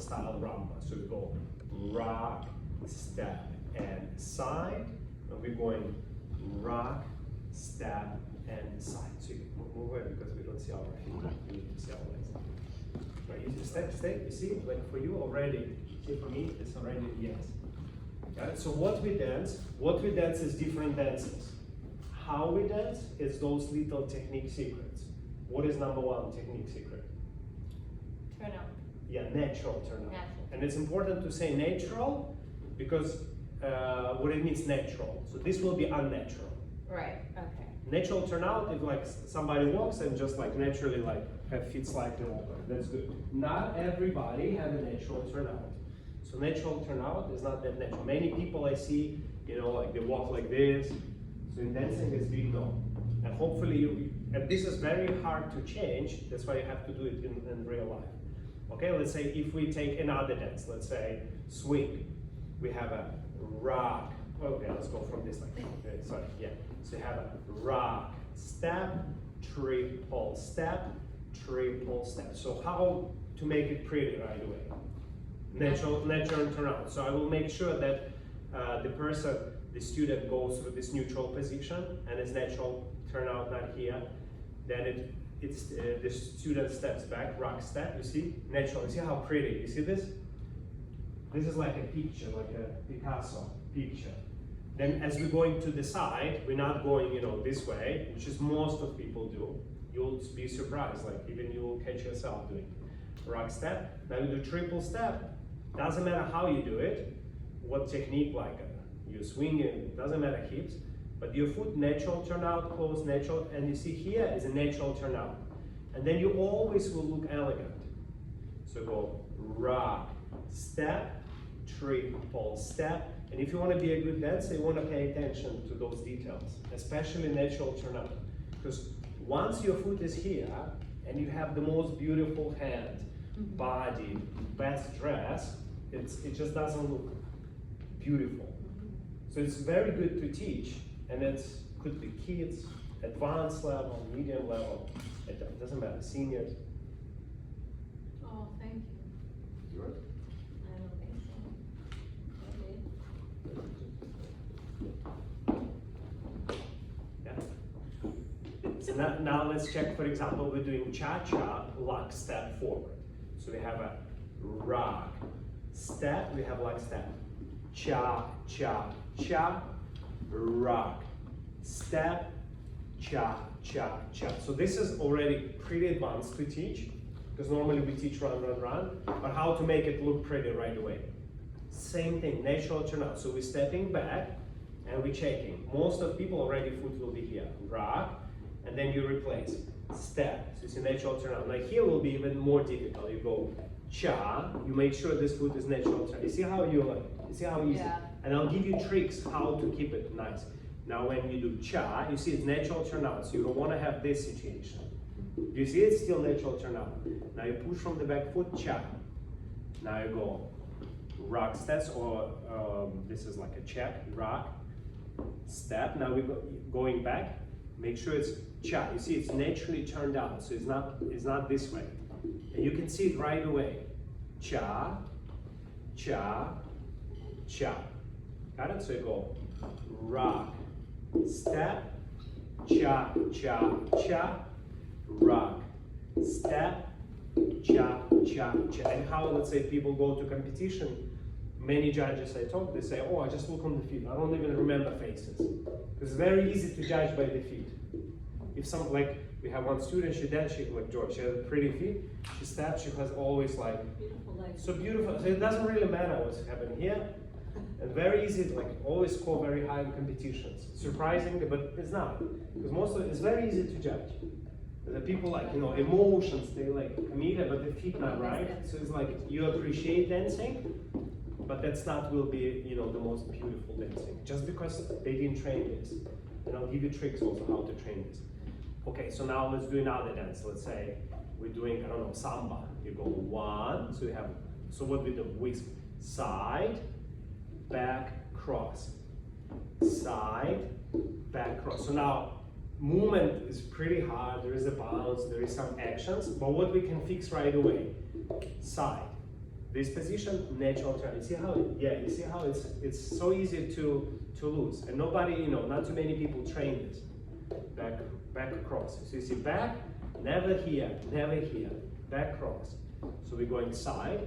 style rumba. So we go rock, step, and side. And we're going rock, step, and side. So you move away because we don't see our feet. We need to see our legs. Right, you just step, you see, like for you already, see for me, it's already yes. Right? So what we dance is different dances. How we dance is those little technique secrets. What is number one technique secret? Turnout. Yeah, natural turnout. Natural. And it's important to say natural because what it means natural. So this will be unnatural. Right, okay. Natural turnout, if like somebody walks and just like naturally like have feet slightly over, that's good. Not everybody have a natural turnout. So natural turnout is not that natural. Many people I see, you know, like they walk like this. So in dancing it's big no. And hopefully and this is very hard to change, that's why you have to do it in real life. Okay, let's say if we take another dance, let's say swing. We have a rock. Okay, let's go from this like, okay, sorry, yeah. So you have a rock, step, triple step, triple step. So how to make it pretty right away? Natural turnout. So I will make sure that the student goes through this neutral position and his natural turnout not here. Then the student steps back, rock step, you see? Natural, you see how pretty, you see this? This is like a picture, like a Picasso picture. Then as we're going to the side, we're not going, you know, this way, which is most of people do. You'll be surprised, like even you will catch yourself doing rock step. Now you do triple step. Doesn't matter how you do it, what technique like you swing it, doesn't matter hips, but your foot natural turnout, close natural, and you see here is a natural turnout. And then you always will look elegant. So go rock, step, triple step. And if you want to be a good dancer, you want to pay attention to those details, especially natural turnout. Because once your foot is here and you have the most beautiful hand, body, best dress, it just doesn't look beautiful. So it's very good to teach, and it could be kids, advanced level, medium level, it doesn't matter, seniors. Oh, thank you. You right? I don't think so. Okay. Yeah. Now let's check, for example, we're doing cha-cha, lock step forward. So we have a rock step, we have lock step. Cha, cha, cha, rock step, cha, cha, cha. So this is already pretty advanced to teach, because normally we teach run, run, run, but how to make it look pretty right away. Same thing, natural turnout. So we're stepping back and we're checking. Most of people already foot will be here. Rock, and then you replace. Step, so it's a natural turnout. Now here will be even more difficult. You go cha, you make sure this foot is natural turnout. You see how you see how easy? Yeah. And I'll give you tricks how to keep it nice. Now when you do cha, you see it's natural turnout, so you don't want to have this situation. You see it's still natural turnout. Now you push from the back foot, cha. Now you go rock steps, or this is like a check, rock, step. Now we're going back. Make sure it's cha. You see it's naturally turned out, so it's not this way. And you can see it right away. Cha, cha, cha. Got it? So you go rock, step, cha, cha, cha, rock, step, cha, cha, cha. And how, let's say, people go to competition, many judges I talk, they say, oh, I just look on the feet. I don't even remember faces. It's very easy to judge by the feet. If some, like, we have one student, she like George, she has pretty feet, she steps, she has always like, Beautiful legs. so beautiful. So it doesn't really matter what's happening here. And very easy to like always score very high in competitions. Surprising, but it's not. Because most of it is very easy to judge. The people like, you know, emotions, they like commit, but the feet not right. So it's like you appreciate dancing, but that's not will be, you know, the most beautiful dancing. Just because they didn't train this. And I'll give you tricks also how to train this. Okay, so now let's do another dance. Let's say we're doing, I don't know, samba. You go one, so you have, so what we do, whisk, side, back, cross, side, back, cross. So now, movement is pretty hard, there is a bounce, there is some actions, but what we can fix right away, side. This position, natural turn. You see how? You see how it's so easy to lose, and nobody, not too many people train this. Back across. So you see back, never here, back cross. So we're going side,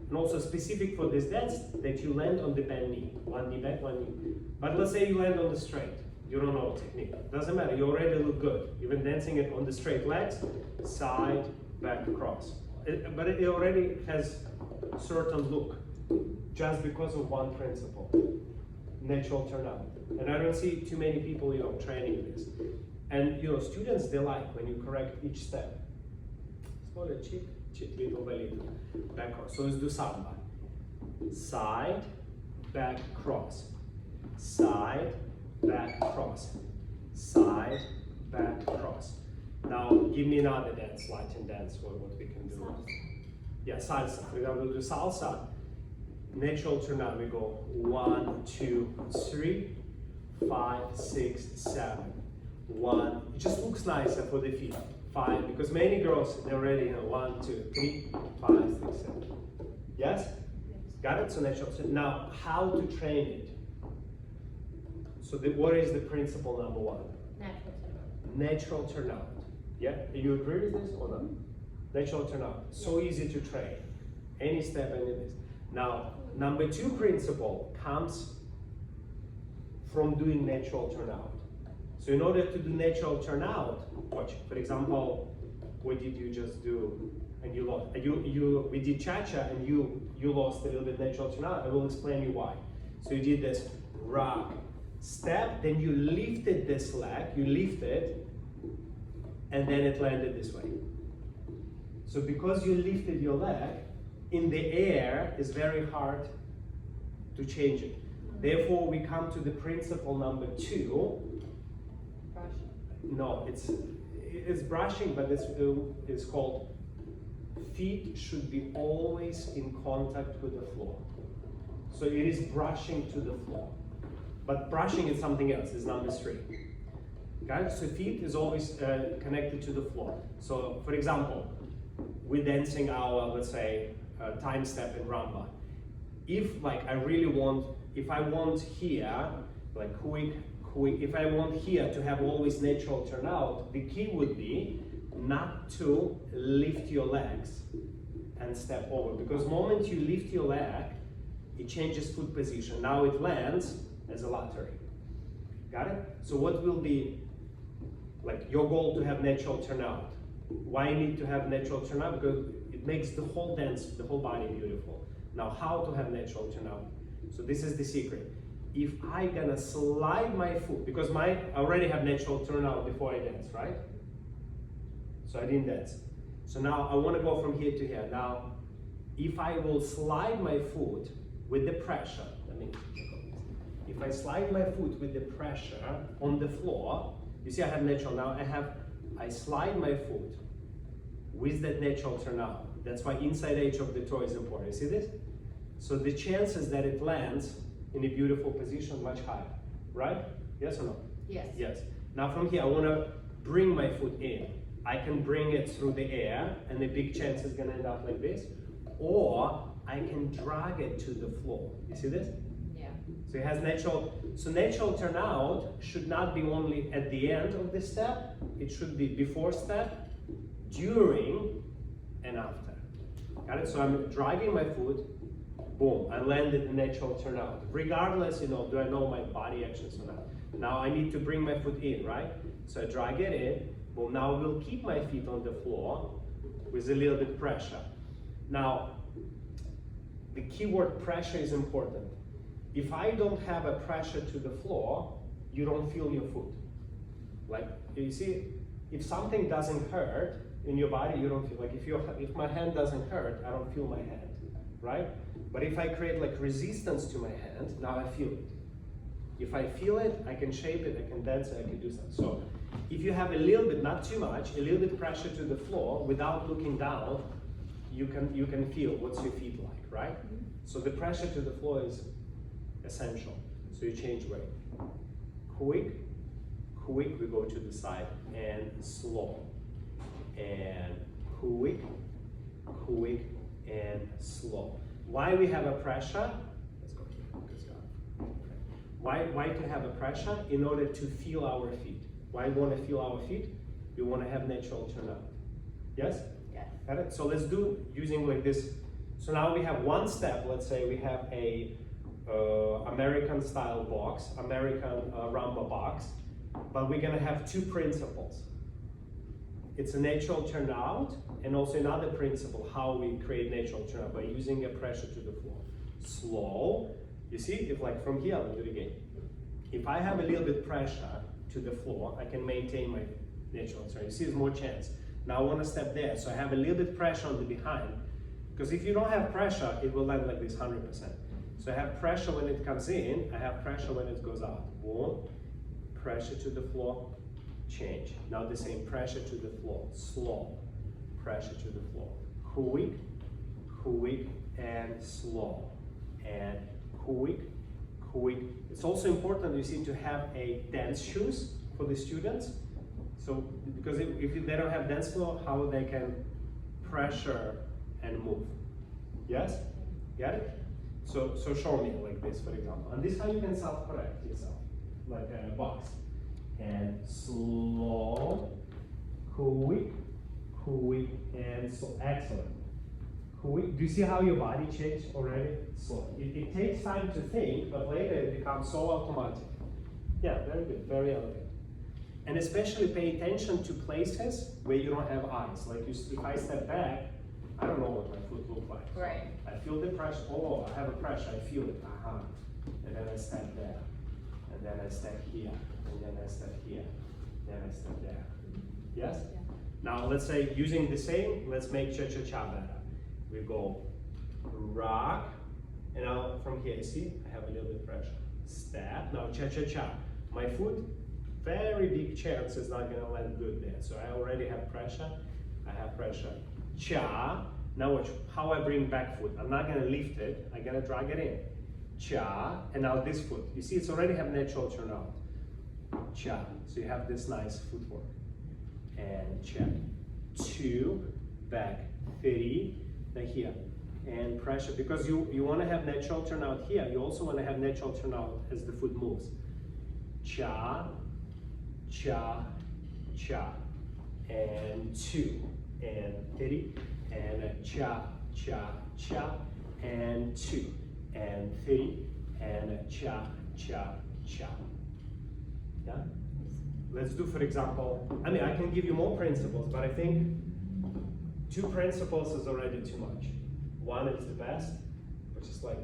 and also specific for this dance that you land on the bend knee. One knee back, one knee. But let's say you land on the straight. You don't know technique. Doesn't matter. You already look good. Even dancing it on the straight legs, side, back, cross. But it already has certain look, just because of one principle, natural turnout. And I don't see too many people, training this. And students, they like when you correct each step. Smaller cheek, little by little, back cross. So let's do samba. Side, back, cross. Side, back, cross. Side, back, cross. Now give me another dance, Latin dance, what we can do. Salsa. Yeah, salsa. We're going to do salsa. Natural turnout. We go 1, 2, 3, 5, 6, 7. 1. It just looks nicer for the feet. 5, because many girls, they're already 1, 2, 3, 5, 6, 7. Yes? Got it? So natural. Now, how to train it? So what is the principle number 1? Natural turnout. Natural turnout. Yeah? You agree with this or not? Natural turnout. So easy to train. Any step, any this. Now, number 2 principle comes from doing natural turnout. So in order to do natural turnout, watch, for example, what did you just do? And you lost. We did cha-cha and you lost a little bit natural turnout. I will explain you why. So you did this rock, step, then you lifted this leg, and then it landed this way. So because you lifted your leg, in the air, it's very hard to change it. Therefore, we come to the principle number 2. Brushing. No, it's brushing, but it's called feet should be always in contact with the floor. So it is brushing to the floor. But brushing is something else, it's number 3. Okay, so feet is always connected to the floor. So for example, we're dancing our, let's say, time step in rumba. If like if I want here, like quick, if I want here to have always natural turnout, the key would be not to lift your legs and step over. Because moment you lift your leg, it changes foot position. Now it lands as a lateral. Got it? So what will be like your goal to have natural turnout? Why you need to have natural turnout? Because it makes the whole dance, the whole body beautiful. Now how to have natural turnout? So this is the secret. If I gonna slide my foot, because I already have natural turnout before I dance, right? So I didn't dance. So now I wanna go from here to here. Now, if I will slide my foot with the pressure, if I slide my foot with the pressure on the floor, you see I have natural, now I slide my foot with that natural turnout. That's why inside edge of the toe is important. You see this? So the chances that it lands in a beautiful position much higher, right? Yes or no? Yes. Yes. Now from here, I want to bring my foot in. I can bring it through the air, and the big chance is going to end up like this, or I can drag it to the floor. You see this? Yeah. So it has natural. So natural turnout should not be only at the end of the step. It should be before step, during, and after. Got it? So I'm dragging my foot. Boom, I landed the natural turnout. Regardless, do I know my body actions or not? Now I need to bring my foot in, right? So I drag it in. Boom, now I will keep my feet on the floor with a little bit pressure. Now, the keyword pressure is important. If I don't have a pressure to the floor, you don't feel your foot. Like, you see, if something doesn't hurt in your body, you don't feel, like if my hand doesn't hurt, I don't feel my hand, right? But if I create like resistance to my hand, now I feel it. If I feel it, I can shape it, I can dance it, I can do something. So if you have a little bit, not too much, a little bit pressure to the floor without looking down, you can feel what's your feet like, right? So the pressure to the floor is essential. So you change weight. Quick, we go to the side, and slow. And quick, and slow. Why we have a pressure? Let's go here. Why to have a pressure? In order to feel our feet. Why we want to feel our feet? We want to have natural turnout. Yes? Yes. Got it? So let's do using like this. So now we have one step. Let's say we have a American style box, American Ramba box, but we're gonna have two principles. It's a natural turnout, and also another principle, how we create natural turnout by using a pressure to the floor. Slow. You see, if like from here, I'll do it again. If I have a little bit pressure to the floor, I can maintain my natural turnout. You see, there's more chance. Now I want to step there, so I have a little bit pressure on the behind, because if you don't have pressure, it will land like this 100%. So I have pressure when it comes in, I have pressure when it goes out. Boom, pressure to the floor, change. Now the same, pressure to the floor, slow, pressure to the floor. Quick, quick, and slow. And quick, quick. It's also important, you see, to have a dance shoes for the students. So, because if they don't have dance floor, how they can pressure and move? Yes? Got it? So show me like this, for example. And this is how you can self-correct yourself, like a box. And slow, quick, quick, and slow. Excellent. Quick. Do you see how your body changed already? Slow. It takes time to think, but later it becomes so automatic. Yeah, very good, very elegant. And especially pay attention to places where you don't have eyes. Like if I step back, I don't know what my foot looks like. Right. I feel the pressure. Oh, I have a pressure. I feel it. Aha. And then I step there. And then I step here. And then I step here. Then I step there. Yes? Yeah. Now let's say using the same, let's make cha-cha-cha better. We go rock. And now from here, see, I have a little bit pressure. Step. Now cha-cha-cha. My foot, very big chance is not gonna land good there. So I already have pressure. I have pressure. Cha. Now watch how I bring back foot. I'm not gonna lift it. I'm gonna drag it in. Cha. And now this foot. You see, it's already have natural turnout. Cha. So you have this nice footwork. And check. 2. Back. 3. Now here. And pressure. Because you want to have natural turnout here. You also want to have natural turnout as the foot moves. Cha. Cha. Cha. And 2. And 3, and cha, cha, cha, and 2, and 3, and cha, cha, cha. Yeah? Let's do, for example, I mean, I can give you more principles, but I think 2 principles is already too much. 1 is the best, which is like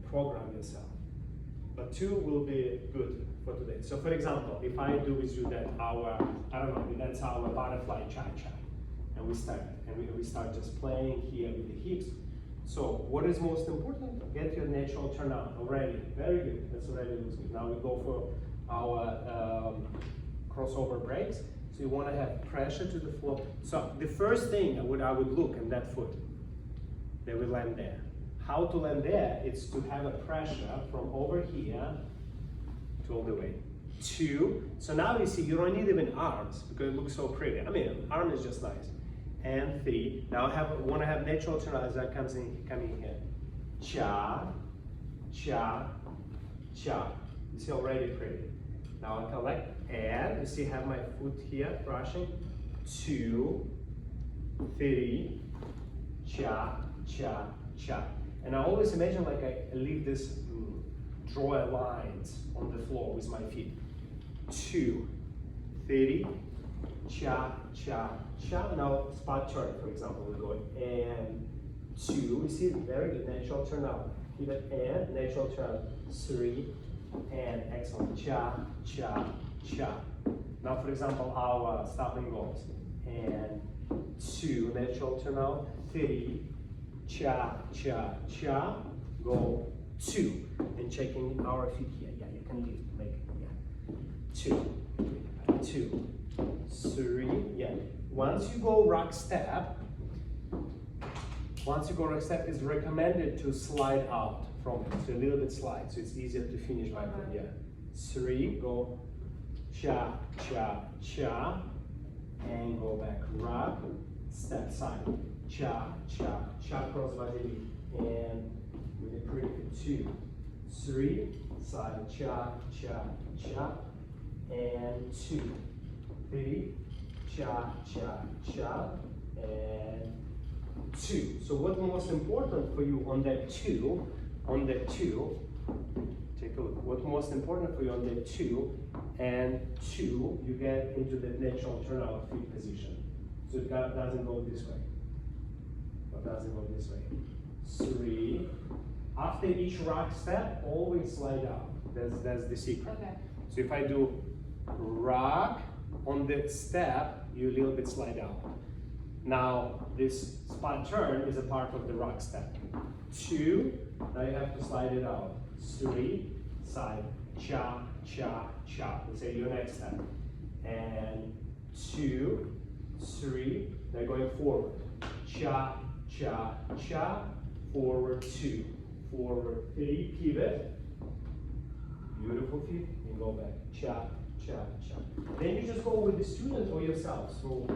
program yourself. But 2 will be good for today. So for example, if I do with you that that's our butterfly cha-cha. And we start just playing here with the hips. So what is most important? Get your natural turnout already. Very good. That's already looks good. Now we go for our crossover breaks. So you want to have pressure to the floor. So the first thing I would look in that foot. They will land there. How to land there? It's to have a pressure from over here to all the way. 2. So now you see you don't need even arms because it looks so pretty. I mean, arm is just nice. And 3. Now I want to have natural turnout as that coming here. Cha, cha, cha. You see already pretty. Now I collect and you see I have my foot here brushing. 2, 3, cha, cha, cha. And I always imagine like I leave this draw lines on the floor with my feet. 2, 3, cha, cha, cha. Now spot turn, for example, we go and 2. You see, very good natural turnout. Keep it and natural turn. 3 and excellent. Cha, cha, cha. Now, for example, our stopping goes and 2 natural turnout. 3 cha, cha, cha. Go 2 and checking our feet here. Yeah, you can lift, make it. Yeah. 2, 2. 3, yeah. Once you go rock step, it's recommended to slide out from it. So a little bit slide, so it's easier to finish by from here. 3, go cha, cha, cha, and go back. Rock, step side. Cha, cha, cha, cross body. and with a pretty good 2, 3, side chop, chop, chop, and 2, 3, chop, chop, chop, and 2. So what's most important for you on that 2, take a look, what's most important for you on that 2 and 2, you get into the natural turnout feet position. So it doesn't go this way. It doesn't go this way. 3. After each rock step, always slide out. That's the secret. Okay. So if I do rock on the step, you a little bit slide out. Now this spot turn is a part of the rock step. 2, now you have to slide it out. 3, side, chop, chop, chop. Let's say your next step. And 2, 3, now going forward. Chop, chop, chop, forward 2, forward 3, pivot. Beautiful feet, and go back. Chop, chop, chop. Then you just go with the student or yourself. So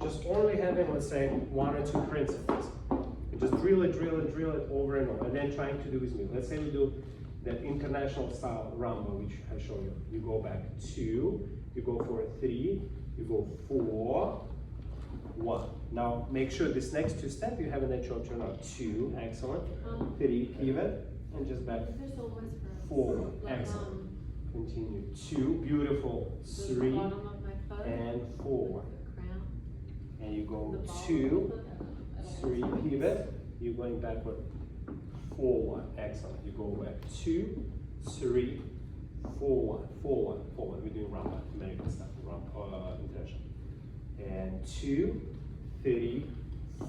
just only having, let's say, 1 or 2 principles. And just drill it over and over. And then trying to do with me. Let's say we do that international style rumba, which I show you. You go back 2, you go for 3, you go 4, 1. Now make sure this next 2 step you have a natural turnout. 2, excellent. 3, pivot, and just back. Is there still voice for 4, like, excellent. Continue. 2, beautiful. the 3, bottom of my foot? and 4. The crown? And you go The ball of 2, my foot? 3, pivot. You're going backward. 4, 1, excellent. You go back 2, 3, 4, 1, 4, 1, 4, 1. We're doing rumba, American stuff, rumba, international. And 2, 3,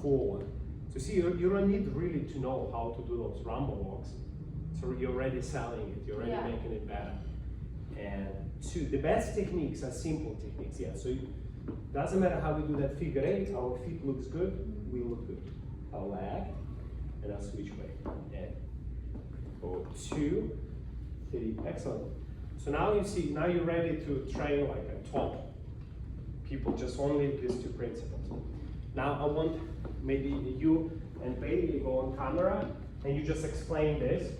4, 1. So see, you don't need really to know how to do those rumba walks. So you're already selling it, you're already making it better. And 2, the best techniques are simple techniques, yeah. So it doesn't matter how we do that figure 8, our feet looks good, we look good. I'll lag, and I'll switch way. And go 2, 3, excellent. So now you see, now you're ready to train like a top people, just only these 2 principles. Now I want maybe you and Bailey go on camera and you just explain this.